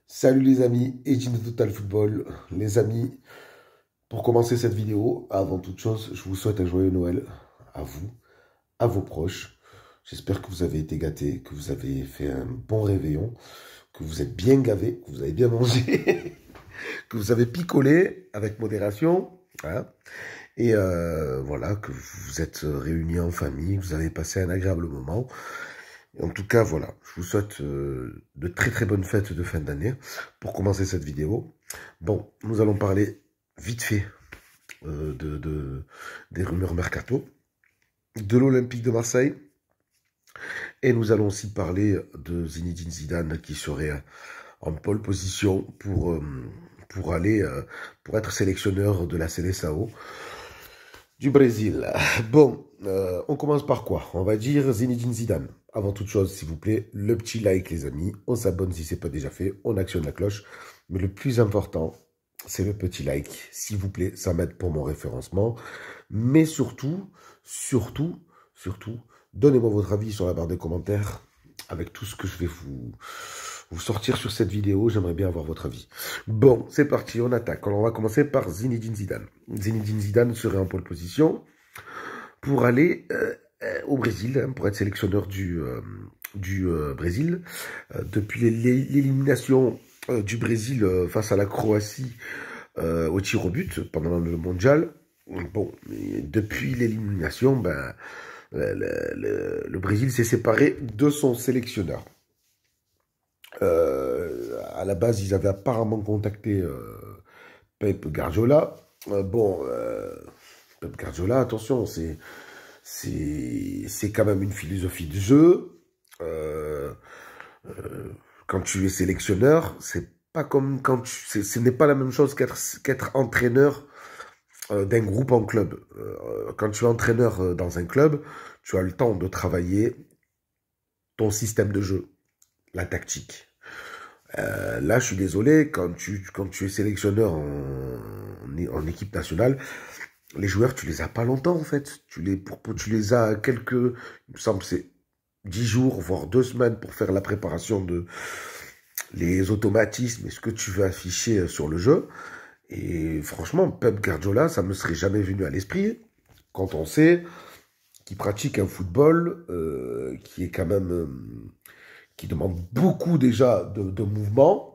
Salut les amis, Edin de Total Football. Les amis, pour commencer cette vidéo, avant toute chose, je vous souhaite un joyeux Noël à vous, à vos proches. J'espère que vous avez été gâtés, que vous avez fait un bon réveillon, que vous êtes bien gavés, que vous avez bien mangé, que vous avez picolé avec modération. Hein, et voilà, que vous vous êtes réunis en famille, que vous avez passé un agréable moment. En tout cas, voilà, je vous souhaite de très très bonnes fêtes de fin d'année pour commencer cette vidéo. Bon, nous allons parler vite fait des rumeurs mercato, de l'Olympique de Marseille, et nous allons aussi parler de Zinedine Zidane qui serait en pole position pour pour être sélectionneur de la Seleção du Brésil. Bon, on commence par quoi? On va dire Zinedine Zidane. Avant toute chose, s'il vous plaît, le petit like, les amis. On s'abonne si ce n'est pas déjà fait. On actionne la cloche. Mais le plus important, c'est le petit like. S'il vous plaît, ça m'aide pour mon référencement. Mais surtout, donnez-moi votre avis sur la barre des commentaires. Avec tout ce que je vais vous sortir sur cette vidéo, j'aimerais bien avoir votre avis. Bon, c'est parti, on attaque. Alors, on va commencer par Zinedine Zidane. Zinedine Zidane serait en pole position pour aller au Brésil, hein, pour être sélectionneur du Brésil. Depuis l'élimination du Brésil face à la Croatie au tir au but pendant le mondial, bon, depuis l'élimination, ben, le Brésil s'est séparé de son sélectionneur. À la base, ils avaient apparemment contacté Pep Guardiola. Pep Guardiola, attention, c'est quand même une philosophie de jeu. Quand tu es sélectionneur, c'est pas comme quand ce n'est pas la même chose qu'être entraîneur d'un groupe en club. Quand tu es entraîneur dans un club, tu as le temps de travailler ton système de jeu, la tactique. Là, je suis désolé, quand tu es sélectionneur en équipe nationale, les joueurs, tu les as pas longtemps, en fait. Tu les as quelques, il me semble, c'est 10 jours, voire 2 semaines pour faire la préparation de les automatismes et ce que tu veux afficher sur le jeu. Et franchement, Pep Guardiola, ça me serait jamais venu à l'esprit quand on sait qu'il pratique un football qui est quand même qui demande beaucoup déjà de mouvement.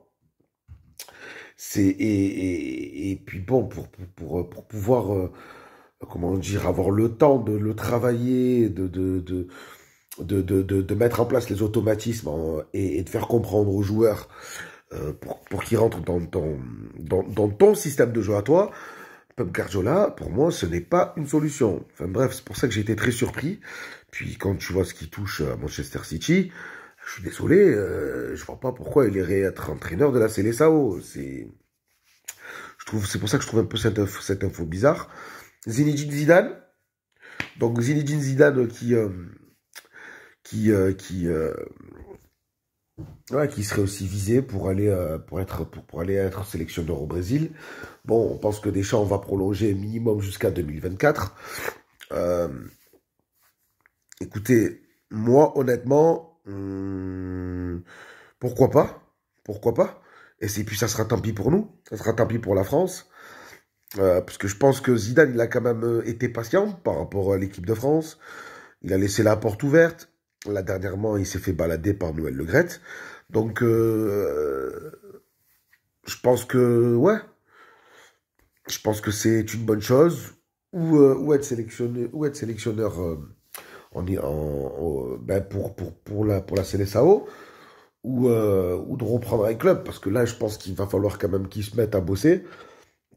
Et puis bon, pour pouvoir comment dire, avoir le temps de le travailler, de mettre en place les automatismes et de faire comprendre aux joueurs pour qu'ils rentrent dans ton système de jeu à toi. Pep Guardiola, pour moi, ce n'est pas une solution. Enfin bref, c'est pour ça que j'ai été très surpris. Puis quand tu vois ce qui touche à Manchester City, je suis désolé, je vois pas pourquoi il irait être entraîneur de la Seleção. C'est pour ça que je trouve un peu cette info bizarre. Zinedine Zidane. Donc Zinedine Zidane qui serait aussi visé pour aller pour aller être sélectionneur au Brésil. Bon, on pense que Deschamps va prolonger minimum jusqu'à 2024. Écoutez, moi honnêtement, pourquoi pas? Pourquoi pas? Puis ça sera tant pis pour nous, ça sera tant pis pour la France. Parce que je pense que Zidane, il a quand même été patient par rapport à l'équipe de France. Il a laissé la porte ouverte. Là, dernièrement, il s'est fait balader par Noël Le Graët. Donc, je pense que, ouais, je pense que c'est une bonne chose. Ou être sélectionneur ben pour la Seleção. Ou de reprendre un club. Parce que là, je pense qu'il va falloir quand même qu'ils se mettent à bosser,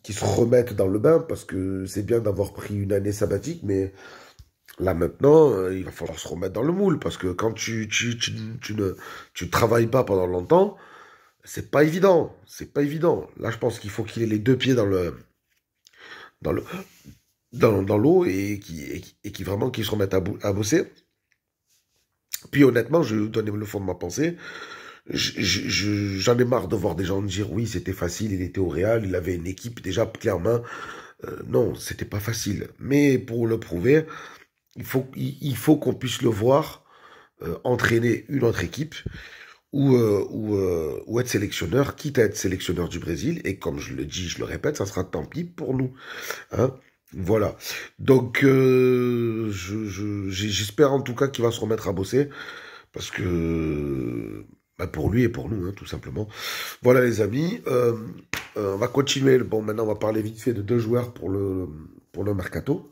qui se remettent dans le bain, parce que c'est bien d'avoir pris une année sabbatique, mais là maintenant, il va falloir se remettre dans le moule, parce que quand tu travailles pas pendant longtemps, c'est pas évident, c'est pas évident. Là, je pense qu'il faut qu'il ait les deux pieds dans le, dans l'eau et qui vraiment qu'il se remette à bosser. Puis honnêtement, je vais vous donner le fond de ma pensée. J'en ai marre de voir des gens dire oui, c'était facile, il était au Real, il avait une équipe déjà clairement. Non, c'était pas facile. Mais pour le prouver, il faut qu'on puisse le voir entraîner une autre équipe ou être sélectionneur, quitte à être sélectionneur du Brésil. Et comme je le dis, je le répète, ça sera tant pis pour nous. Hein. Voilà. Donc, j'espère en tout cas qu'il va se remettre à bosser. Parce que, bah, pour lui et pour nous, hein, tout simplement. Voilà les amis. On va continuer. Bon, maintenant, on va parler vite fait de deux joueurs pour le mercato.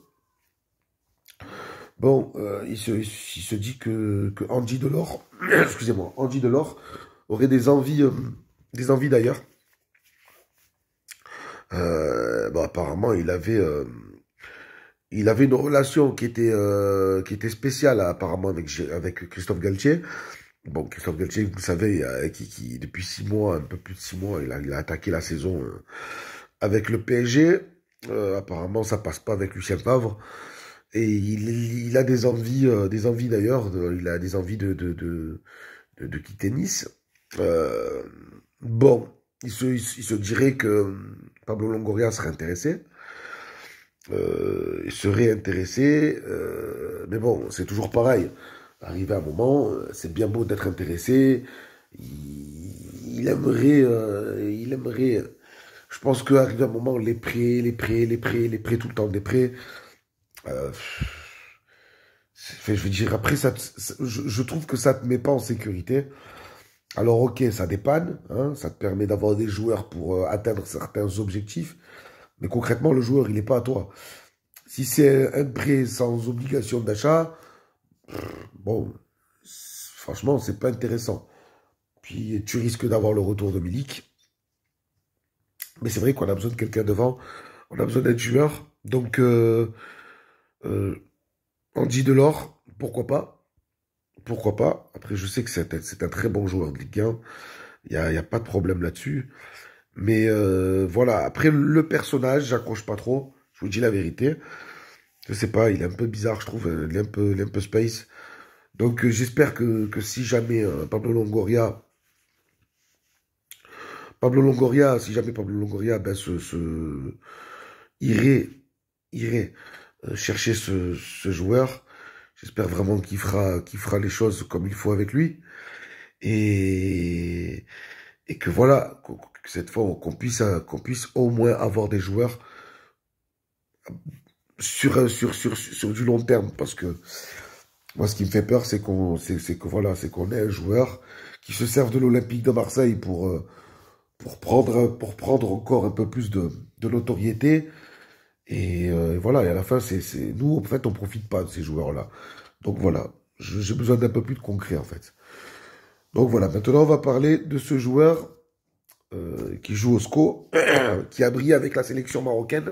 Bon, il se dit que Andy Delors, excusez-moi, Andy Delors aurait des envies d'ailleurs. Bon, apparemment, il avait une relation qui était spéciale, apparemment, avec Christophe Galtier. Bon, Christophe Galtier, vous le savez, qui depuis 6 mois, un peu plus de 6 mois, il a attaqué la saison avec le PSG. Apparemment, ça passe pas avec Lucien Favre. Et il a des envies d'ailleurs, il a des envies de quitter Nice. Euh, bon, il se dirait que Pablo Longoria serait intéressé. Il serait intéressé, mais bon, c'est toujours pareil. Arrivé à un moment, c'est bien beau d'être intéressé. Il aimerait. Je pense qu'arrivé à un moment, les prêts, tout le temps des prêts. Euh, je veux dire, après, je trouve que ça te met pas en sécurité. Alors, ok, ça dépanne, hein, ça te permet d'avoir des joueurs pour atteindre certains objectifs, mais concrètement, le joueur, il n'est pas à toi. Si c'est un prêt sans obligation d'achat, bon, franchement, c'est pas intéressant. Puis, tu risques d'avoir le retour de Milik. Mais c'est vrai qu'on a besoin de quelqu'un devant, on a besoin d'un joueur. Donc, euh, Andy Delors, pourquoi pas? Pourquoi pas? Après, je sais que c'est un très bon joueur de Ligue 1. Il y a pas de problème là-dessus. Mais voilà. Après, le personnage, j'accroche pas trop. Je vous dis la vérité. Je sais pas, il est un peu bizarre, je trouve. Il est un peu space. Donc, j'espère que si jamais si jamais Pablo Longoria ben, irait, irait chercher ce joueur, j'espère vraiment qu'il fera les choses comme il faut avec lui. Et, et que voilà, que cette fois, qu'on puisse au moins avoir des joueurs sur du long terme. Parce que moi, ce qui me fait peur, c'est qu'on ait un joueur qui se serve de l'Olympique de Marseille pour prendre encore un peu plus de notoriété. Et voilà, et à la fin, nous, en fait, on profite pas de ces joueurs-là. Donc voilà, j'ai besoin d'un peu plus de concret, en fait. Donc voilà, maintenant, on va parler de ce joueur qui joue au SCO, qui a brillé avec la sélection marocaine.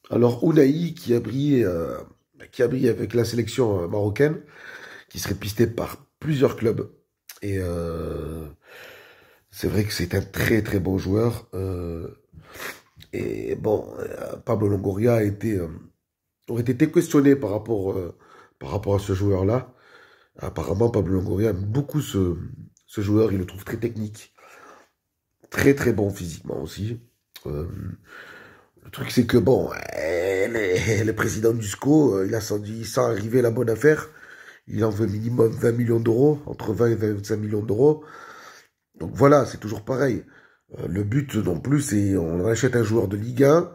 Alors, Ounahi, qui a brillé avec la sélection marocaine, qui serait pisté par plusieurs clubs. Et c'est vrai que c'est un très très bon joueur. Et bon, Pablo Longoria aurait été questionné par rapport à ce joueur-là. Apparemment, Pablo Longoria aime beaucoup ce joueur. Il le trouve très technique, très très bon physiquement aussi. Euh, le truc, c'est que bon, le président du SCO, il sent arriver la bonne affaire. Il en veut minimum 20 millions d'euros, entre 20 et 25 millions d'euros. Donc voilà, c'est toujours pareil. Le but non plus, c'est on achète un joueur de Ligue 1.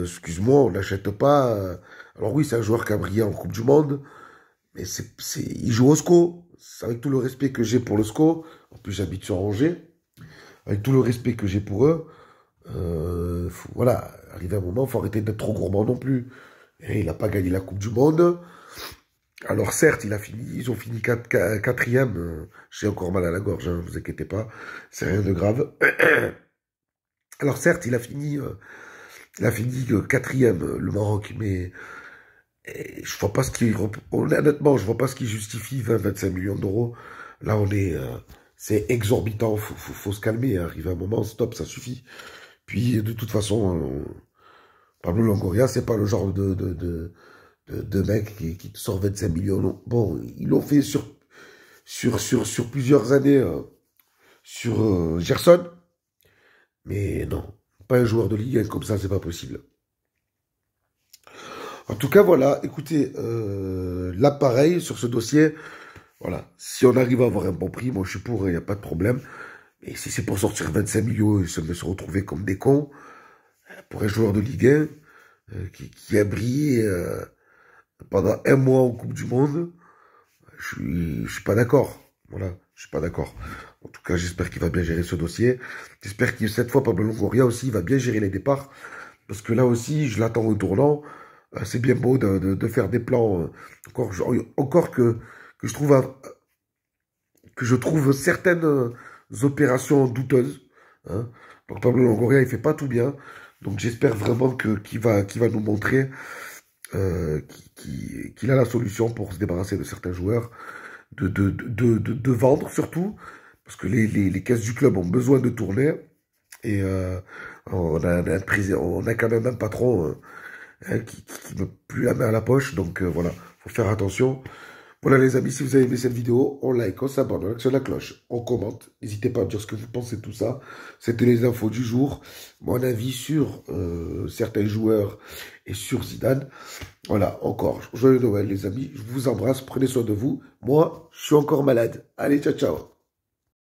Excuse-moi, on n'achète pas. Alors oui, c'est un joueur qui a brillé en Coupe du Monde, mais il joue au SCO. Avec tout le respect que j'ai pour le SCO, en plus j'habite sur Angers, avec tout le respect que j'ai pour eux, voilà, arrivé à un moment, il faut arrêter d'être trop gourmand non plus. Et il n'a pas gagné la Coupe du Monde. Alors certes, ils ont fini quatrième. J'ai encore mal à la gorge, ne vous inquiétez pas, c'est rien de grave. Alors certes, il a fini quatrième, le Maroc, mais je vois pas honnêtement, je vois pas ce qui justifie 20-25 millions d'euros. Là, c'est exorbitant, faut se calmer, hein. Arrivé à un moment, stop, ça suffit. Puis de toute façon, Pablo Longoria, c'est pas le genre de mec qui te sort 25 millions. Non. Bon, ils l'ont fait sur plusieurs années sur Gerson, mais non, pas un joueur de Ligue 1 comme ça, c'est pas possible. En tout cas, voilà, écoutez, là, pareil, sur ce dossier, voilà, si on arrive à avoir un bon prix, moi, je suis pour, il n'y a pas de problème. Mais si c'est pour sortir 25 millions et se retrouver comme des cons, pour un joueur de Ligue 1, qui a brillé pendant un mois en Coupe du Monde, je suis pas d'accord. Voilà, je suis pas d'accord. En tout cas, j'espère qu'il va bien gérer ce dossier. J'espère que cette fois, Pablo Longoria aussi, va bien gérer les départs. Parce que là aussi, je l'attends au tournant. C'est bien beau de faire des plans. Encore que je trouve, que je trouve certaines opérations douteuses. Hein. Donc Pablo Longoria, il fait pas tout bien. Donc j'espère vraiment qu'il va nous montrer qu'il a la solution pour se débarrasser de certains joueurs, de vendre surtout, parce que les caisses du club ont besoin de tourner. Et on a quand même un patron qui ne met plus la main à la poche. Donc voilà, faut faire attention. Voilà les amis, si vous avez aimé cette vidéo, on like, on s'abonne, on actionne la cloche, on commente. N'hésitez pas à me dire ce que vous pensez de tout ça. C'était les infos du jour. Mon avis sur certains joueurs et sur Zidane. Voilà, encore. Joyeux Noël les amis. Je vous embrasse. Prenez soin de vous. Moi, je suis encore malade. Allez, ciao, ciao.